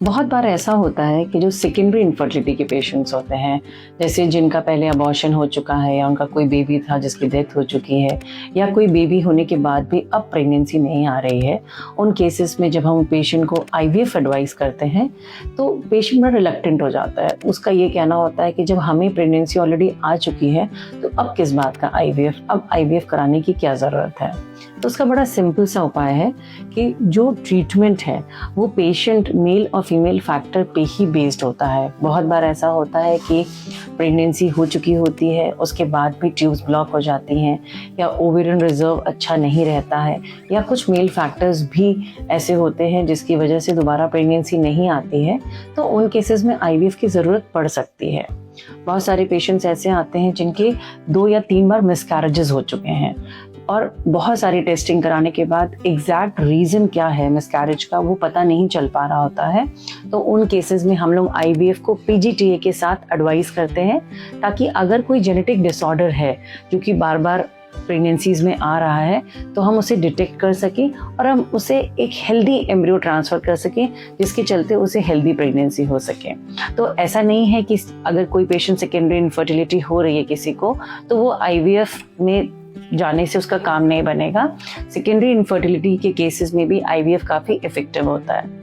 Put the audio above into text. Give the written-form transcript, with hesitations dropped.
बहुत बार ऐसा होता है कि जो सेकेंडरी इनफर्टिलिटी के पेशेंट्स होते हैं, जैसे जिनका पहले अबॉर्शन हो चुका है या उनका कोई बेबी था जिसकी डेथ हो चुकी है, या कोई बेबी होने के बाद भी अब प्रेगनेंसी नहीं आ रही है, उन केसेस में जब हम पेशेंट को आईवीएफ एडवाइस करते हैं तो पेशेंट बड़ा रिलक्टेंट हो जाता है। उसका ये कहना होता है कि जब हमें प्रेगनेंसी ऑलरेडी आ चुकी है तो अब किस बात का आईवीएफ, अब आईवीएफ कराने की क्या ज़रूरत है। तो उसका बड़ा सिंपल सा उपाय है कि जो ट्रीटमेंट है वो पेशेंट मेल और फीमेल फैक्टर पे ही बेस्ड होता है। बहुत बार ऐसा होता है कि प्रेगनेंसी हो चुकी होती है, उसके बाद भी ट्यूब्स ब्लॉक हो जाती हैं, या ओवेरियन रिजर्व अच्छा नहीं रहता है, या कुछ मेल फैक्टर्स भी ऐसे होते हैं जिसकी वजह से दोबारा प्रेगनेंसी नहीं आती है। तो उन केसेस में आईवीएफ की ज़रूरत पड़ सकती है। बहुत सारे पेशेंट्स ऐसे आते हैं जिनके 2 या 3 बार मिसकैरेजेस हो चुके हैं और बहुत सारी टेस्टिंग कराने के बाद एग्जैक्ट रीज़न क्या है मिसकैरेज का वो पता नहीं चल पा रहा होता है। तो उन केसेस में हम लोग आईवीएफ को पीजीटीए के साथ एडवाइस करते हैं, ताकि अगर कोई जेनेटिक डिसऑर्डर है जो कि बार बार प्रेगनेंसीज में आ रहा है तो हम उसे डिटेक्ट कर सकें और हम उसे एक हेल्दी एम्ब्रियो ट्रांसफ़र कर सकें, जिसके चलते उसे हेल्दी प्रेगनेंसी हो सके। तो ऐसा नहीं है कि अगर कोई पेशेंट सेकेंडरी इनफर्टिलिटी हो रही है किसी को तो वो आईवीएफ में जाने से उसका काम नहीं बनेगा। सेकेंडरी इनफर्टिलिटी के केसेस में भी आईवीएफ काफ़ी इफेक्टिव होता है।